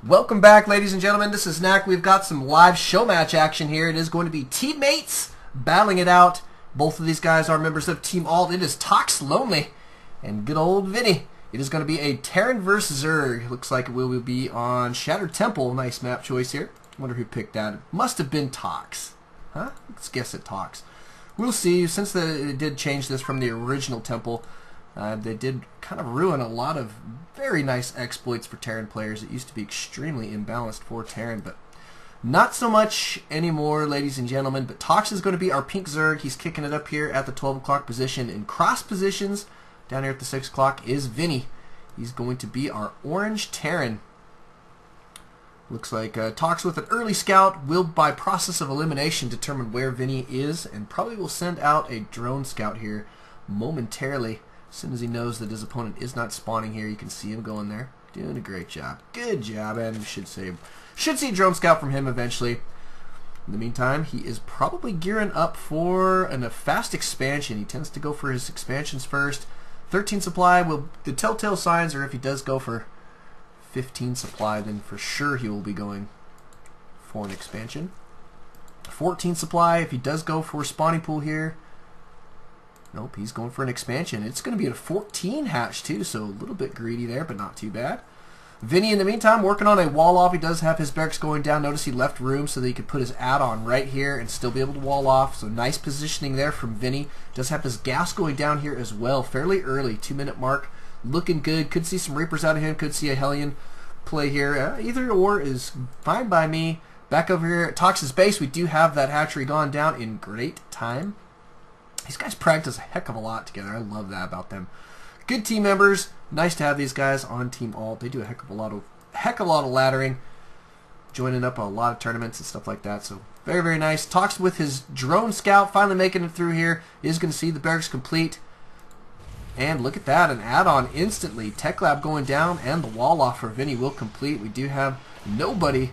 Welcome back, ladies and gentlemen. This is Knack. We've got some live show match action here. It is going to be teammates battling it out. Both of these guys are members of Team Alt. It is alt.Lonely and good old Vinny. It is going to be a Terran versus Zerg. Looks like it will be on Shattered Temple. Nice map choice here. Wonder who picked that. It must have been Tox. Huh? Let's guess it Tox. We'll see. Since it did change this from the original temple, they did kind of ruin a lot of very nice exploits for Terran players. It used to be extremely imbalanced for Terran, but not so much anymore, ladies and gentlemen. But Tox is going to be our pink Zerg. He's kicking it up here at the 12 o'clock position. In cross positions, down here at the 6 o'clock, is Vinny. He's going to be our orange Terran. Looks like Tox with an early scout will, by process of elimination, determine where Vinny is, and probably will send out a drone scout here momentarily. As soon as he knows that his opponent is not spawning here, you can see him going there. Doing a great job. Good job, and we should see a drone scout from him eventually. In the meantime, he is probably gearing up for a fast expansion. He tends to go for his expansions first. 13 supply, the telltale signs are if he does go for 15 supply, then for sure he will be going for an expansion. 14 supply, if he does go for a spawning pool here. Nope, he's going for an expansion. It's going to be a 14 hatch too, so a little bit greedy there, but not too bad. Vinny, in the meantime, working on a wall off. He does have his barracks going down. Notice he left room so that he could put his add-on right here and still be able to wall off. So nice positioning there from Vinny. Does have his gas going down here as well. Fairly early, 2-minute mark. Looking good. Could see some Reapers out of him. Could see a Hellion play here. Either or is fine by me. Back over here at Tox's base, we do have that hatchery gone down in great time. These guys practice a heck of a lot together. I love that about them. Good team members. Nice to have these guys on Team Alt. They do a heck of a lot of laddering, joining up a lot of tournaments and stuff like that. So very, very nice. Talks with his drone scout, finally making it through here. Is going to see the barracks complete. And look at that, an add-on instantly. Tech Lab going down, and the wall off for Vinny will complete. We do have nobody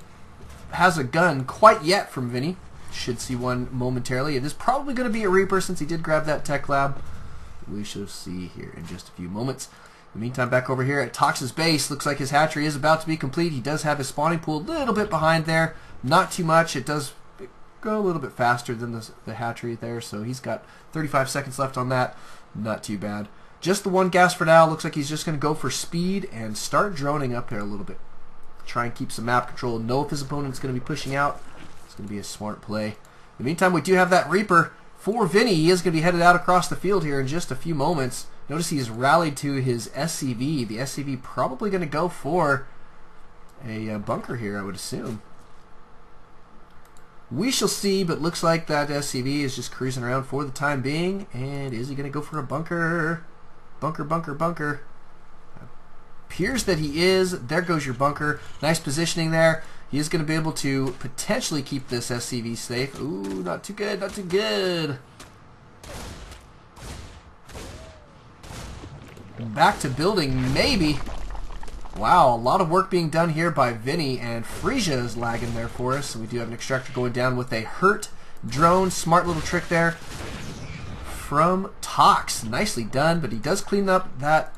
has a gun quite yet from Vinny. Should see one momentarily. It is probably going to be a Reaper since he did grab that Tech Lab. We shall see here in just a few moments. In the meantime, back over here at Tox's base, looks like his hatchery is about to be complete. He does have his spawning pool a little bit behind there. Not too much. It does go a little bit faster than the hatchery there, so he's got 35 seconds left on that. Not too bad. Just the one gas for now. Looks like he's just going to go for speed and start droning up there a little bit. Try and keep some map control. Know if his opponent's going to be pushing out. It's going to be a smart play. In the meantime, we do have that Reaper for Vinny. He is going to be headed out across the field here in just a few moments. Notice he's rallied to his SCV. The SCV probably going to go for a bunker here, I would assume. We shall see, but looks like that SCV is just cruising around for the time being. And is he going to go for a bunker? Bunker, bunker, bunker. Appears that he is. There goes your bunker. Nice positioning there. He is going to be able to potentially keep this SCV safe. Ooh, not too good, not too good. Back to building, maybe. Wow, a lot of work being done here by Vinny, and Frisia is lagging there for us. So we do have an extractor going down with a hurt drone. Smart little trick there from Tox. Nicely done, but he does clean up that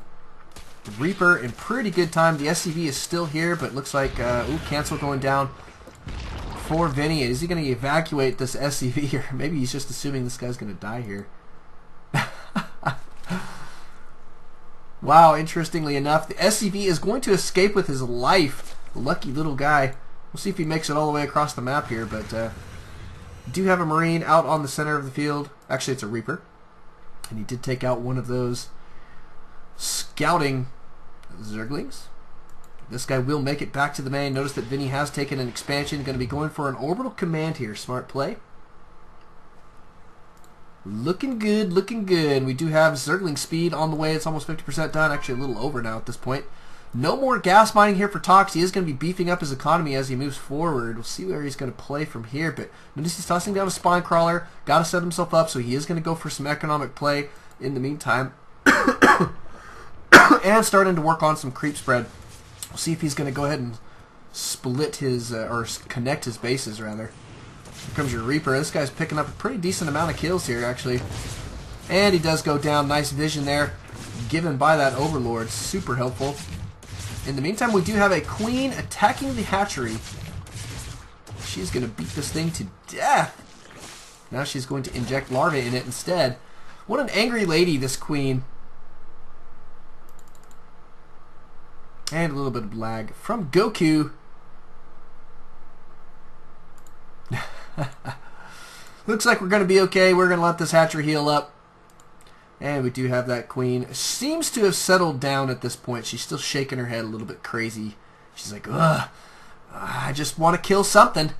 Reaper in pretty good time. The SCV is still here, but looks like ooh, cancel going down for Vinny. Is he going to evacuate this SCV here? Maybe he's just assuming this guy's going to die here. Wow, interestingly enough, the SCV is going to escape with his life. Lucky little guy. We'll see if he makes it all the way across the map here, but do have a Marine out on the center of the field. Actually, it's a Reaper, and he did take out one of those scouting Zerglings. This guy will make it back to the main. Notice that Vinny has taken an expansion. Going to be going for an orbital command here. Smart play. Looking good, looking good. We do have Zergling speed on the way. It's almost 50% done. Actually, a little over now at this point. No more gas mining here for Tox. He is going to be beefing up his economy as he moves forward. We'll see where he's going to play from here. But notice he's tossing down a spine crawler. Got to set himself up, so he is going to go for some economic play in the meantime. And starting to work on some creep spread. We'll see if he's going to go ahead and split his, or connect his bases, rather. Here comes your Reaper. This guy's picking up a pretty decent amount of kills here, actually. And he does go down. Nice vision there, given by that Overlord. Super helpful. In the meantime, we do have a queen attacking the hatchery. She's going to beat this thing to death. Now she's going to inject larvae in it instead. What an angry lady, this queen. And a little bit of lag from Goku. Looks like we're going to be okay. We're going to let this hatchery heal up. And we do have that queen. Seems to have settled down at this point. She's still shaking her head a little bit crazy. She's like, ugh, I just want to kill something.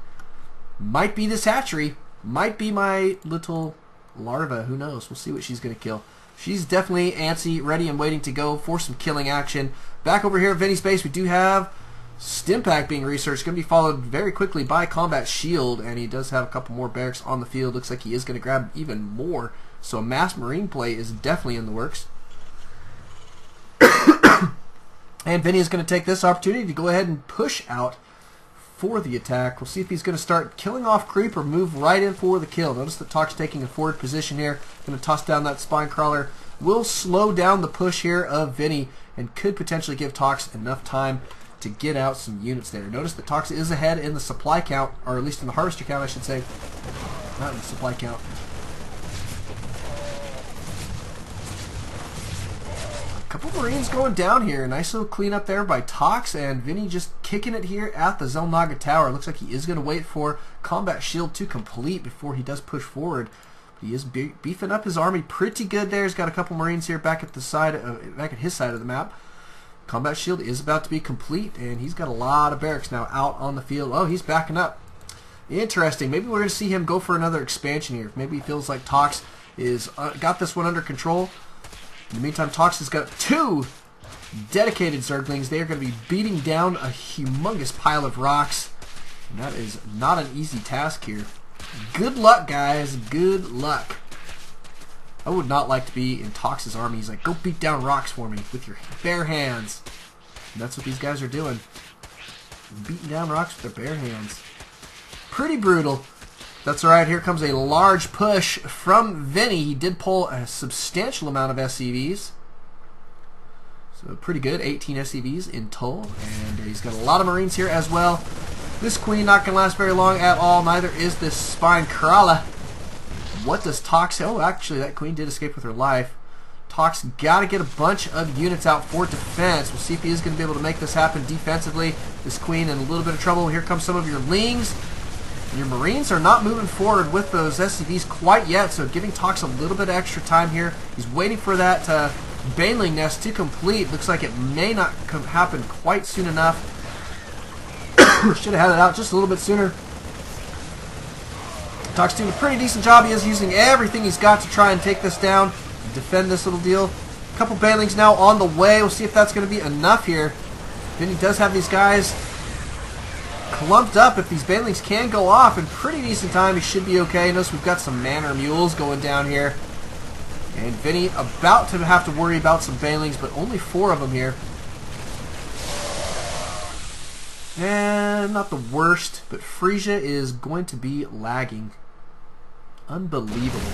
Might be this hatchery. Might be my little larva. Who knows? We'll see what she's going to kill. She's definitely antsy, ready and waiting to go for some killing action. Back over here at Vinny's base, we do have Stimpack being researched. Going to be followed very quickly by Combat Shield, and he does have a couple more barracks on the field. Looks like he is going to grab even more. So a mass marine play is definitely in the works. And Vinny is going to take this opportunity to go ahead and push out for the attack. We'll see if he's going to start killing off creep or move right in for the kill. Notice that Talk's taking a forward position here. Going to toss down that spine crawler. Will slow down the push here of Vinny and could potentially give Tox enough time to get out some units there. Notice that Tox is ahead in the supply count, or at least in the harvester count, I should say. Not in the supply count. Couple Marines going down here. Nice little cleanup there by Tox, and Vinny just kicking it here at the Zelnaga Tower. Looks like he is going to wait for Combat Shield to complete before he does push forward. But he is beefing up his army pretty good there. He's got a couple Marines here back at the side, back at his side of the map. Combat Shield is about to be complete, and he's got a lot of barracks now out on the field. Oh, he's backing up. Interesting. Maybe we're going to see him go for another expansion here. Maybe he feels like Tox is got this one under control. In the meantime, Tox has got 2 dedicated Zerglings. They are going to be beating down a humongous pile of rocks. And that is not an easy task here. Good luck, guys. Good luck. I would not like to be in Tox's army. He's like, go beat down rocks for me with your bare hands. And that's what these guys are doing. Beating down rocks with their bare hands. Pretty brutal. That's alright, here comes a large push from Vinny. He did pull a substantial amount of SCVs. So pretty good, 18 SCVs in total. And he's got a lot of Marines here as well. This queen not going to last very long at all. Neither is this spine crawler. What does Tox... Oh, actually, that queen did escape with her life. Tox got to get a bunch of units out for defense. We'll see if he is going to be able to make this happen defensively. This queen in a little bit of trouble. Here come some of your Lings. Your Marines are not moving forward with those SCVs quite yet, so giving Tox a little bit of extra time here. He's waiting for that Baneling nest to complete. Looks like it may not happen quite soon enough. Should have had it out just a little bit sooner. Tox doing a pretty decent job. He is using everything he's got to try and take this down, defend this little deal. A couple Banelings now on the way. We'll see if that's going to be enough here. Then he does have these guys clumped up. If these Banelings can go off in pretty decent time, he should be okay. Notice we've got some Manor Mules going down here. And Vinny about to have to worry about some Banelings, but only 4 of them here. And not the worst, but Frisia is going to be lagging. Unbelievable.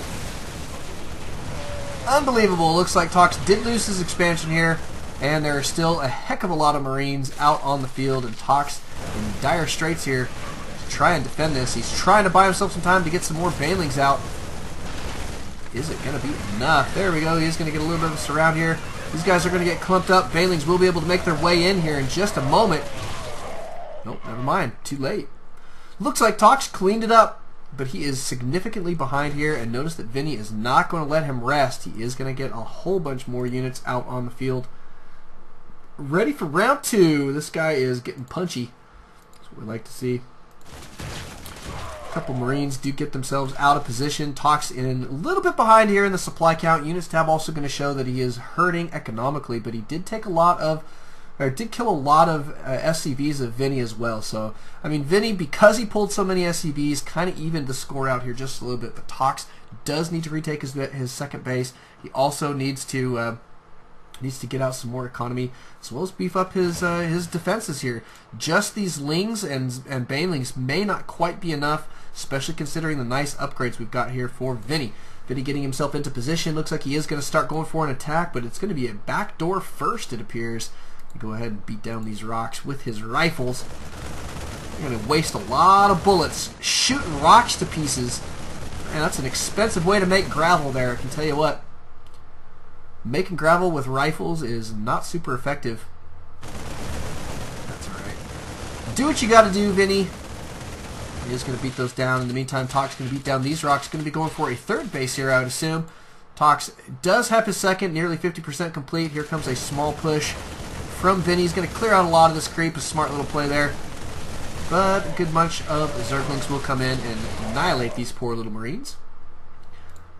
Unbelievable. Looks like Tox did lose his expansion here. And there are still a heck of a lot of Marines out on the field, and Tox in dire straits here to try and defend this. He's trying to buy himself some time to get some more Banelings out. Is it going to be enough? There we go. He's going to get a little bit of a surround here. These guys are going to get clumped up. Banelings will be able to make their way in here in just a moment. Nope, never mind. Too late. Looks like Tox cleaned it up, but he is significantly behind here, and notice that Vinny is not going to let him rest. He is going to get a whole bunch more units out on the field. Ready for round 2. This guy is getting punchy. That's what we like to see. A couple Marines do get themselves out of position. Tox in a little bit behind here in the supply count. Units tab also going to show that he is hurting economically, but he did take a lot of, or did kill a lot of SCVs of Vinny as well. So, I mean, Vinny, because he pulled so many SCVs, kind of evened the score out here just a little bit. But Tox does need to retake his second base. He also needs to get out some more economy, as well as beef up his defenses here. Just these Lings and Banelings may not quite be enough, especially considering the nice upgrades we've got here for Vinny. Vinny getting himself into position. Looks like he is going to start going for an attack, but it's going to be a backdoor first, it appears. Go ahead and beat down these rocks with his rifles. You're going to waste a lot of bullets shooting rocks to pieces. Man, that's an expensive way to make gravel there, I can tell you what. Making gravel with rifles is not super effective. That's alright. Do what you got to do, Vinny. He is going to beat those down. In the meantime, Tox going to beat down these rocks. Going to be going for a third base here, I would assume. Tox does have his second, nearly 50% complete. Here comes a small push from Vinny. He's going to clear out a lot of this creep. A smart little play there. But a good bunch of Zerglings will come in and annihilate these poor little Marines.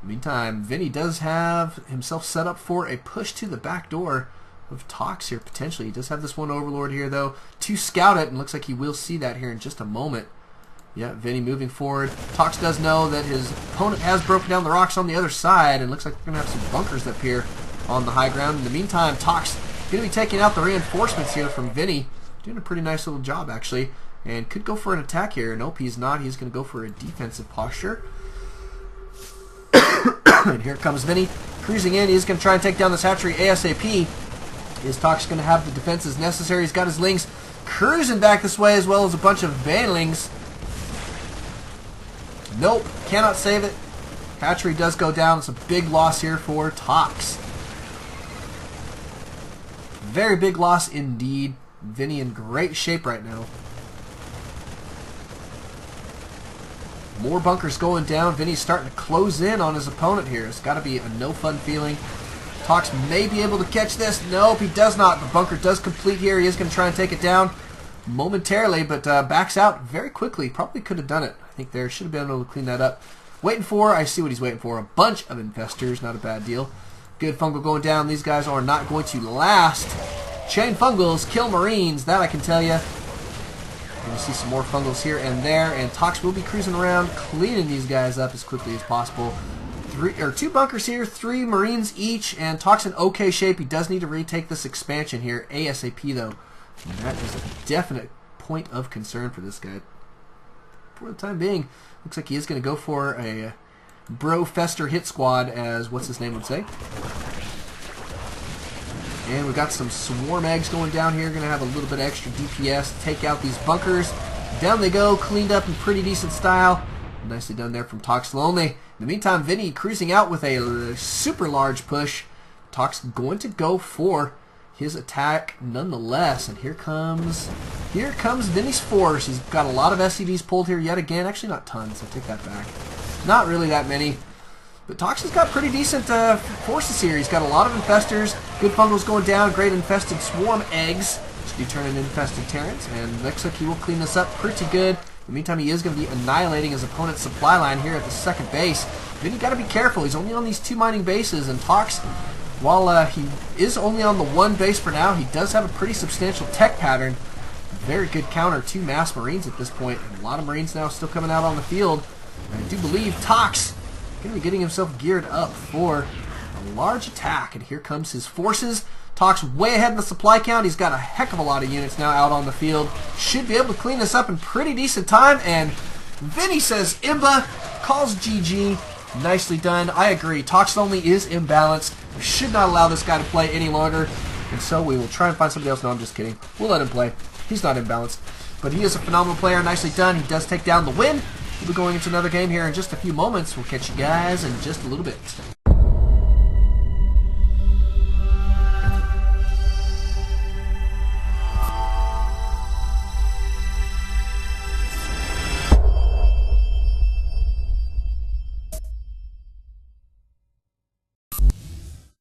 In the meantime, Vinny does have himself set up for a push to the back door of Tox here, potentially. He does have this one Overlord here, though, to scout it, and looks like he will see that here in just a moment. Yeah, Vinny moving forward. Tox does know that his opponent has broken down the rocks on the other side, and looks like we're going to have some bunkers up here on the high ground. In the meantime, Tox going to be taking out the reinforcements here from Vinny. Doing a pretty nice little job, actually. And could go for an attack here. Nope, he's not. He's going to go for a defensive posture. And here comes Vinny cruising in. He's going to try and take down this hatchery ASAP. Is Tox going to have the defenses necessary? He's got his Lings cruising back this way, as well as a bunch of Banlings. Nope, cannot save it. Hatchery does go down. It's a big loss here for Tox. Very big loss indeed. Vinny in great shape right now. More bunkers going down. Vinny's starting to close in on his opponent here. It's got to be a no fun feeling. Tox may be able to catch this. Nope, he does not. The bunker does complete here. He is going to try and take it down momentarily, but backs out very quickly. Probably could have done it. I think there should have been able to clean that up. Waiting for, I see what he's waiting for, a bunch of infestors. Not a bad deal. Good fungal going down. These guys are not going to last. Chain fungals kill Marines. That I can tell you. You see some more fungals here and there, and Tox will be cruising around, cleaning these guys up as quickly as possible. Two bunkers here, 3 Marines each, and Tox in okay shape. He does need to retake this expansion here ASAP, though. And that is a definite point of concern for this guy. For the time being, looks like he is going to go for a Bro Fester hit squad, as what's his name would say. And we've got some swarm eggs going down here. Going to have a little bit of extra DPS. Take out these bunkers. Down they go. Cleaned up in pretty decent style. Nicely done there from alt.Lonely. In the meantime, Vinny cruising out with a super large push. Tox going to go for his attack nonetheless. And here comes Vinny's force. He's got a lot of SCVs pulled here yet again. Actually, not tons. I take that back. Not really that many. But Tox has got pretty decent forces here. He's got a lot of infestors. Good fungals going down. Great infested swarm eggs. Should be turning infested Terrans. And looks like he will clean this up pretty good. In the meantime, he is going to be annihilating his opponent's supply line here at the second base. Vinny got to be careful. He's only on these 2 mining bases. And Tox, while he is only on the 1 base for now, he does have a pretty substantial tech pattern. Very good counter to mass Marines at this point. And a lot of Marines now still coming out on the field. And I do believe Tox going to be getting himself geared up for a large attack. And here comes his forces. Tox way ahead in the supply count. He's got a heck of a lot of units now out on the field. Should be able to clean this up in pretty decent time. And Vinny says Imba, calls GG. Nicely done. I agree. alt.Lonely is imbalanced. We should not allow this guy to play any longer. And so we will try and find somebody else. No, I'm just kidding. We'll let him play. He's not imbalanced. But he is a phenomenal player. Nicely done. He does take down the win. We'll be going into another game here in just a few moments. We'll catch you guys in just a little bit.